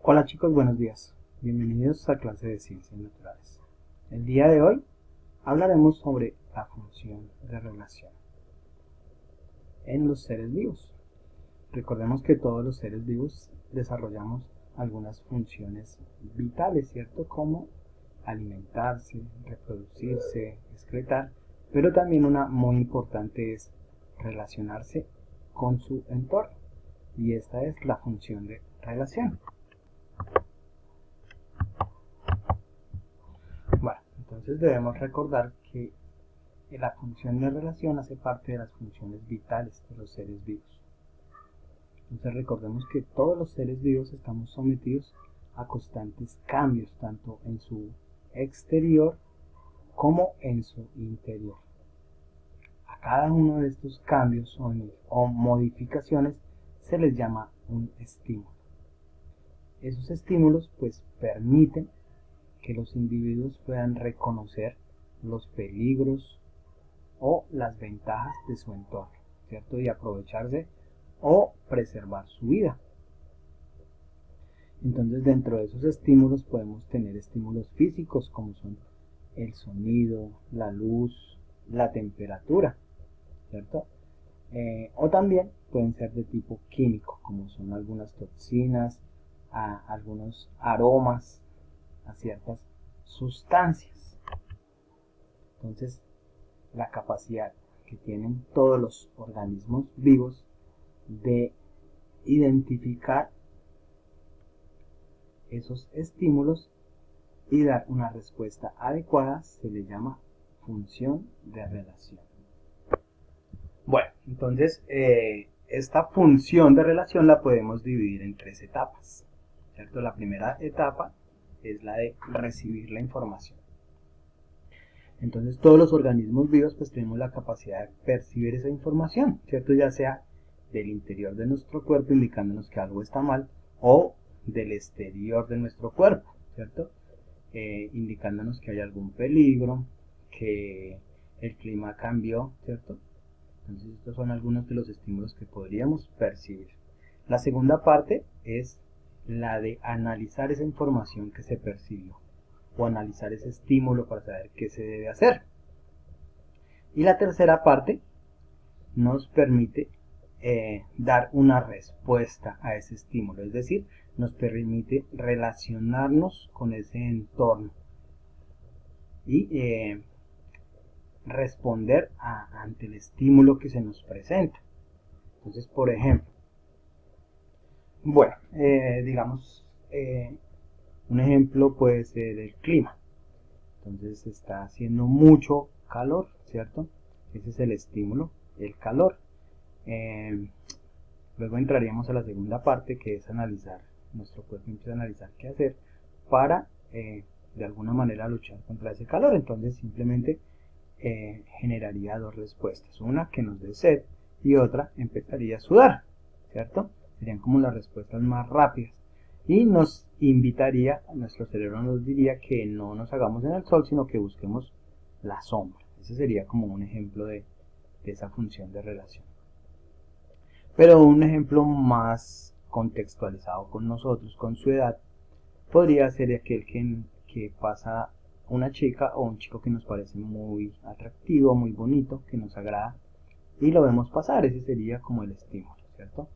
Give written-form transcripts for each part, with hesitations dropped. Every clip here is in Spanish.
Hola chicos, buenos días. Bienvenidos a clase de Ciencias Naturales. El día de hoy hablaremos sobre la función de relación en los seres vivos. Recordemos que todos los seres vivos desarrollamos algunas funciones vitales, ¿cierto? Como alimentarse, reproducirse, excretar, pero también una muy importante es relacionarse con su entorno, y esta es la función de relación. Bueno, entonces debemos recordar que la función de relación hace parte de las funciones vitales de los seres vivos. Entonces recordemos que todos los seres vivos estamos sometidos a constantes cambios, tanto en su exterior como en su interior. A cada uno de estos cambios o modificaciones se les llama un estímulo. Esos estímulos pues permiten que los individuos puedan reconocer los peligros o las ventajas de su entorno, ¿cierto? Y aprovecharse o preservar su vida. Entonces, dentro de esos estímulos podemos tener estímulos físicos como son el sonido, la luz, la temperatura, ¿cierto? O también pueden ser de tipo químico, como son algunas toxinas, algunos aromas a ciertas sustancias. Entonces, la capacidad que tienen todos los organismos vivos de identificar esos estímulos y dar una respuesta adecuada se le llama función de relación. Bueno, entonces esta función de relación la podemos dividir en tres etapas, ¿cierto? La primera etapa es la de recibir la información. Entonces todos los organismos vivos pues tenemos la capacidad de percibir esa información, ¿cierto? Ya sea del interior de nuestro cuerpo indicándonos que algo está mal, o del exterior de nuestro cuerpo, ¿cierto? Indicándonos que hay algún peligro, que el clima cambió, ¿cierto? Entonces estos son algunos de los estímulos que podríamos percibir. La segunda parte es la de analizar esa información que se percibió, o analizar ese estímulo para saber qué se debe hacer. Y la tercera parte nos permite dar una respuesta a ese estímulo, es decir, nos permite relacionarnos con ese entorno y responder ante el estímulo que se nos presenta. Entonces, por ejemplo, bueno, digamos, un ejemplo puede ser el clima. Entonces está haciendo mucho calor, ¿cierto? Ese es el estímulo, el calor. Luego entraríamos a la segunda parte, que es analizar, nuestro cuerpo empieza a analizar qué hacer para de alguna manera luchar contra ese calor. Entonces simplemente generaría dos respuestas, una que nos dé sed y otra empezaría a sudar, ¿cierto? Serían como las respuestas más rápidas y nos invitaría, nuestro cerebro nos diría que no nos hagamos en el sol, sino que busquemos la sombra. Ese sería como un ejemplo de esa función de relación. Pero un ejemplo más contextualizado con nosotros, con su edad, podría ser aquel que pasa una chica o un chico que nos parece muy atractivo, muy bonito, que nos agrada, y lo vemos pasar. Ese sería como el estímulo, ¿cierto?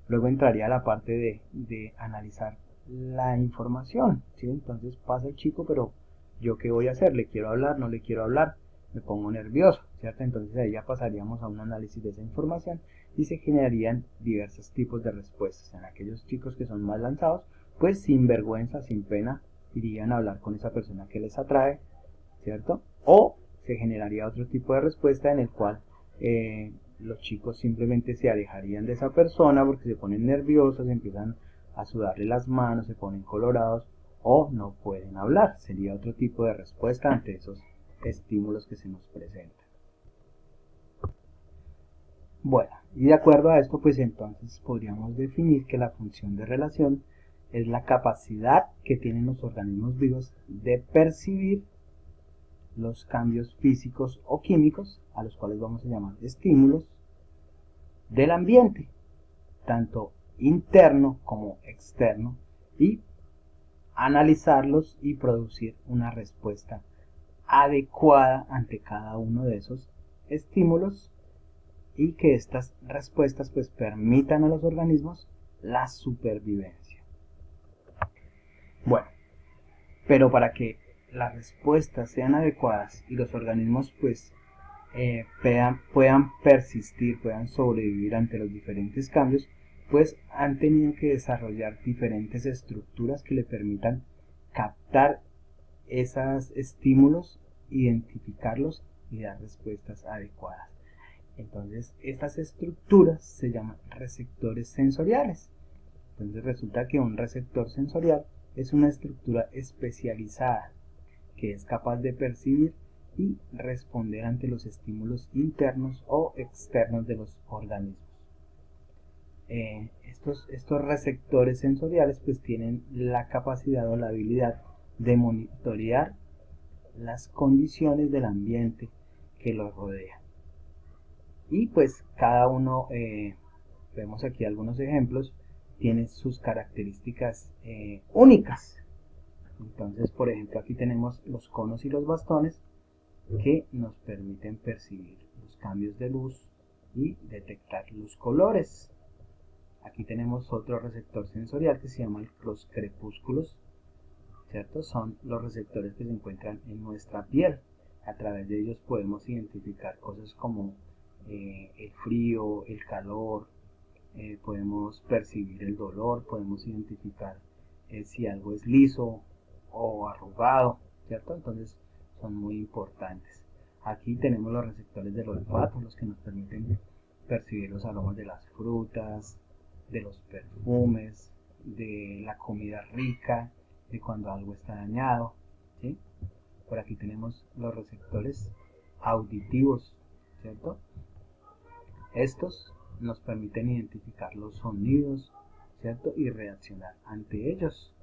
Luego entraría la parte de analizar la información, ¿sí? Entonces pasa el chico, pero ¿yo qué voy a hacer? ¿Le quiero hablar? ¿No le quiero hablar? Me pongo nervioso, ¿cierto? Entonces ahí ya pasaríamos a un análisis de esa información y se generarían diversos tipos de respuestas. En aquellos chicos que son más lanzados, pues sin vergüenza, sin pena, irían a hablar con esa persona que les atrae, ¿cierto? O se generaría otro tipo de respuesta en el cual los chicos simplemente se alejarían de esa persona porque se ponen nerviosos, empiezan a sudarle las manos, se ponen colorados o no pueden hablar. Sería otro tipo de respuesta ante esos estímulos que se nos presentan. Bueno, y de acuerdo a esto, pues entonces podríamos definir que la función de relación es la capacidad que tienen los organismos vivos de percibir los cambios físicos o químicos, a los cuales vamos a llamar estímulos, del ambiente, tanto interno como externo, y analizarlos y producir una respuesta adecuada ante cada uno de esos estímulos, y que estas respuestas pues permitan a los organismos la supervivencia. Bueno, pero para que las respuestas sean adecuadas y los organismos pues puedan persistir, puedan sobrevivir ante los diferentes cambios, pues han tenido que desarrollar diferentes estructuras que le permitan captar esos estímulos, identificarlos y dar respuestas adecuadas. Entonces, estas estructuras se llaman receptores sensoriales. Entonces resulta que un receptor sensorial es una estructura especializada que es capaz de percibir y responder ante los estímulos internos o externos de los organismos. Estos receptores sensoriales pues tienen la capacidad o la habilidad de monitorear las condiciones del ambiente que los rodea. Y pues cada uno, vemos aquí algunos ejemplos, tiene sus características únicas. Entonces, por ejemplo, aquí tenemos los conos y los bastones que nos permiten percibir los cambios de luz y detectar los colores. Aquí tenemos otro receptor sensorial que se llama los crepúsculos, ¿cierto? Son los receptores que se encuentran en nuestra piel. A través de ellos podemos identificar cosas como el frío, el calor, podemos percibir el dolor, podemos identificar si algo es liso o arrugado, ¿cierto? Entonces son muy importantes. Aquí tenemos los receptores del olfato, los que nos permiten percibir los aromas de las frutas, de los perfumes, de la comida rica, de cuando algo está dañado, ¿sí? Por aquí tenemos los receptores auditivos, ¿cierto? Estos nos permiten identificar los sonidos, ¿cierto? Y reaccionar ante ellos.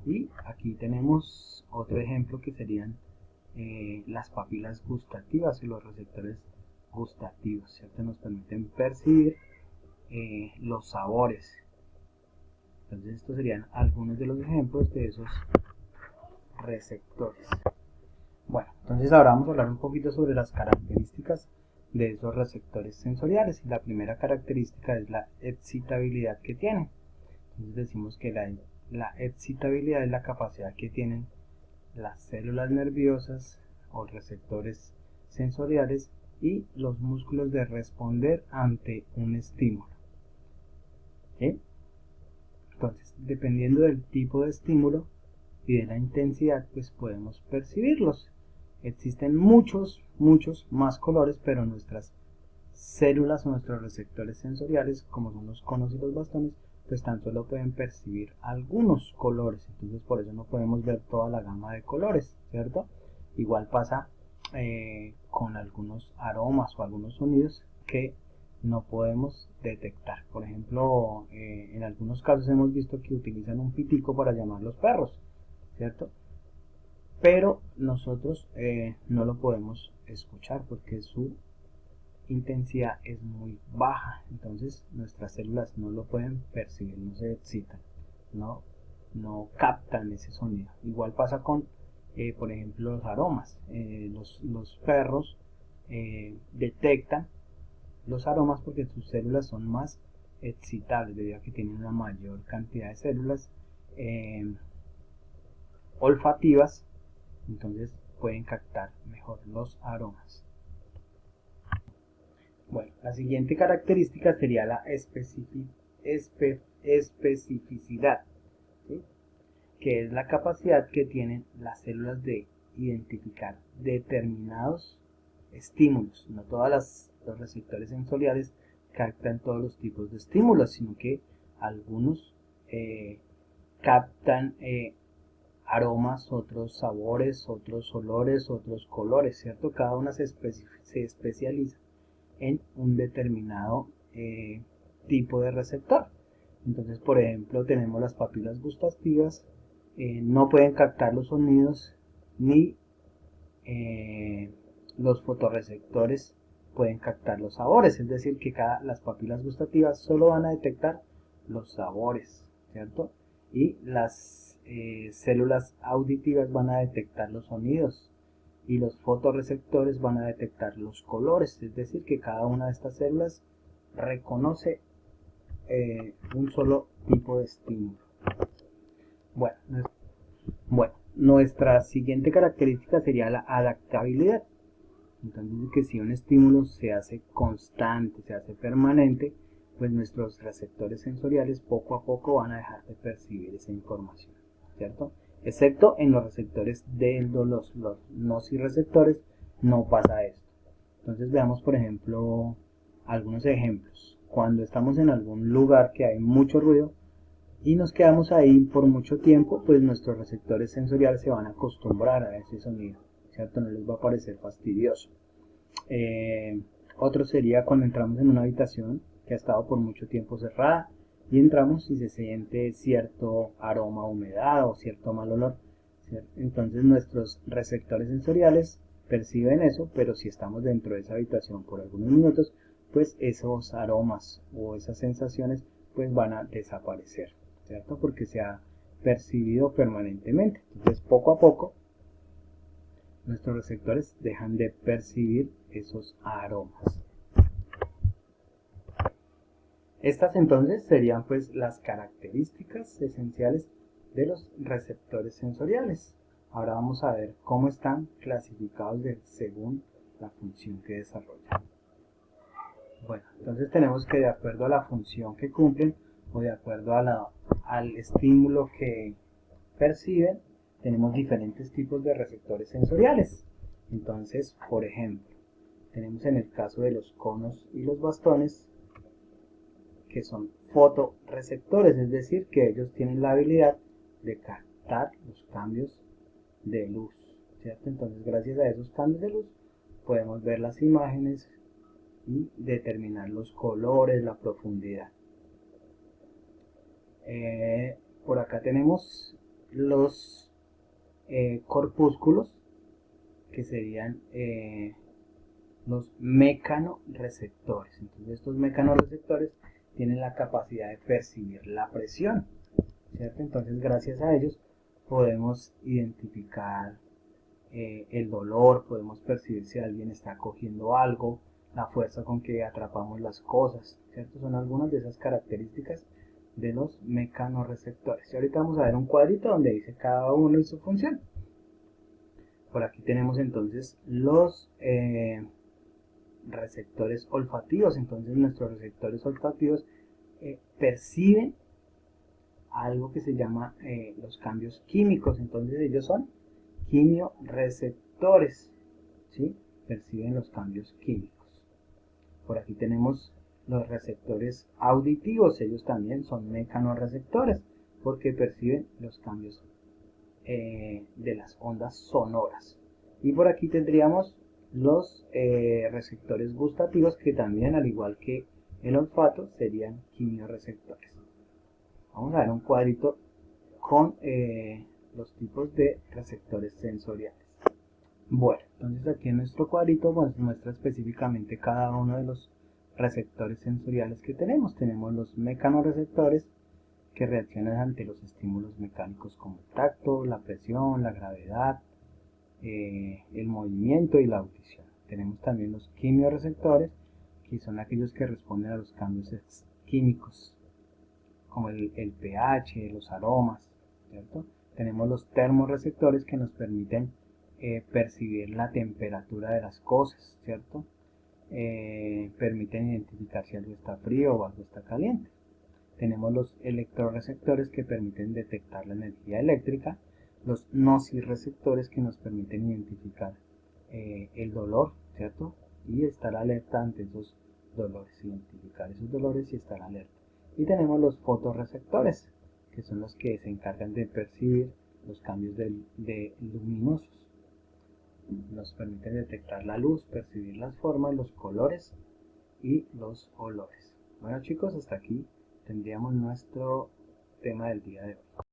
Y aquí tenemos otro ejemplo que serían las papilas gustativas y los receptores gustativos, ¿cierto? Nos permiten percibir los sabores. Entonces estos serían algunos de los ejemplos de esos receptores. Bueno, entonces ahora vamos a hablar un poquito sobre las características de esos receptores sensoriales. Y la primera característica es la excitabilidad que tienen. Entonces decimos que la excitabilidad es la capacidad que tienen las células nerviosas o receptores sensoriales y los músculos de responder ante un estímulo. ¿Sí? Entonces, dependiendo del tipo de estímulo y de la intensidad, pues podemos percibirlos. Existen muchos más colores, pero nuestras células o nuestros receptores sensoriales, como son los conos y los bastones, pues tan solo pueden percibir algunos colores. Entonces por eso no podemos ver toda la gama de colores, ¿cierto? Igual pasa con algunos aromas o algunos sonidos que no podemos detectar. Por ejemplo, en algunos casos hemos visto que utilizan un pitico para llamar a los perros, ¿cierto? Pero nosotros no lo podemos escuchar porque su intensidad es muy baja, entonces nuestras células no lo pueden percibir, no se excitan, no captan ese sonido. Igual pasa con por ejemplo los aromas. Los perros detectan los aromas porque sus células son más excitables debido a que tienen una mayor cantidad de células olfativas, entonces pueden captar mejor los aromas. Bueno, la siguiente característica sería la especificidad, ¿sí? Que es la capacidad que tienen las células de identificar determinados estímulos. No todos los receptores sensoriales captan todos los tipos de estímulos, sino que algunos captan aromas, otros sabores, otros olores, otros colores, ¿cierto? Cada una se especializa en un determinado tipo de receptor. Entonces, por ejemplo, tenemos las papilas gustativas, no pueden captar los sonidos ni los fotorreceptores pueden captar los sabores, es decir, que las papilas gustativas solo van a detectar los sabores, ¿cierto? Y las células auditivas van a detectar los sonidos y los fotorreceptores van a detectar los colores, es decir, que cada una de estas células reconoce un solo tipo de estímulo. Bueno, nuestra siguiente característica sería la adaptabilidad. Entonces, que si un estímulo se hace constante, se hace permanente, pues nuestros receptores sensoriales poco a poco van a dejar de percibir esa información, ¿cierto? Excepto en los receptores de los nociceptores no pasa esto. Entonces veamos, por ejemplo, algunos ejemplos. Cuando estamos en algún lugar que hay mucho ruido y nos quedamos ahí por mucho tiempo, pues nuestros receptores sensoriales se van a acostumbrar a ese sonido, ¿cierto? No les va a parecer fastidioso. Otro sería cuando entramos en una habitación que ha estado por mucho tiempo cerrada y entramos y se siente cierto aroma a humedad o cierto mal olor, ¿cierto? Entonces nuestros receptores sensoriales perciben eso, pero si estamos dentro de esa habitación por algunos minutos, pues esos aromas o esas sensaciones pues van a desaparecer, ¿cierto? Porque se ha percibido permanentemente. Entonces poco a poco nuestros receptores dejan de percibir esos aromas. Estas entonces serían pues las características esenciales de los receptores sensoriales. Ahora vamos a ver cómo están clasificados según la función que desarrollan. Bueno, entonces tenemos que de acuerdo a la función que cumplen o de acuerdo a al estímulo que perciben, tenemos diferentes tipos de receptores sensoriales. Entonces, por ejemplo, tenemos en el caso de los conos y los bastones, que son fotorreceptores, es decir, que ellos tienen la habilidad de captar los cambios de luz, ¿cierto? Entonces, gracias a esos cambios de luz, podemos ver las imágenes y determinar los colores, la profundidad. Por acá tenemos los corpúsculos, que serían los mecanorreceptores. Entonces estos mecanorreceptores tienen la capacidad de percibir la presión, ¿cierto? Entonces gracias a ellos podemos identificar el dolor, podemos percibir si alguien está cogiendo algo, la fuerza con que atrapamos las cosas, ¿cierto? Son algunas de esas características de los mecanorreceptores. Y ahorita vamos a ver un cuadrito donde dice cada uno y su función. Por aquí tenemos entonces los receptores olfativos. Entonces nuestros receptores olfativos perciben algo que se llama los cambios químicos. Entonces ellos son quimiorreceptores, ¿sí? Perciben los cambios químicos. Por aquí tenemos los receptores auditivos. Ellos también son mecanorreceptores porque perciben los cambios de las ondas sonoras. Y por aquí tendríamos los receptores gustativos, que también, al igual que el olfato, serían quimiorreceptores. Vamos a ver un cuadrito con los tipos de receptores sensoriales. Bueno, entonces aquí en nuestro cuadrito pues muestra específicamente cada uno de los receptores sensoriales que tenemos. Tenemos los mecanorreceptores, que reaccionan ante los estímulos mecánicos como el tacto, la presión, la gravedad, el movimiento y la audición. Tenemos también los quimiorreceptores, que son aquellos que responden a los cambios químicos, como el pH, los aromas, ¿cierto? Tenemos los termorreceptores, que nos permiten percibir la temperatura de las cosas, ¿cierto? Permiten identificar si algo está frío o algo está caliente. Tenemos los electroreceptores, que permiten detectar la energía eléctrica, los nociceptores, que nos permiten identificar el dolor, ¿cierto? Y estar alerta ante esos dolores, identificar esos dolores y estar alerta. Y tenemos los fotorreceptores, que son los que se encargan de percibir los cambios de luminosos. Nos permiten detectar la luz, percibir las formas, los colores y los olores. Bueno chicos, hasta aquí tendríamos nuestro tema del día de hoy.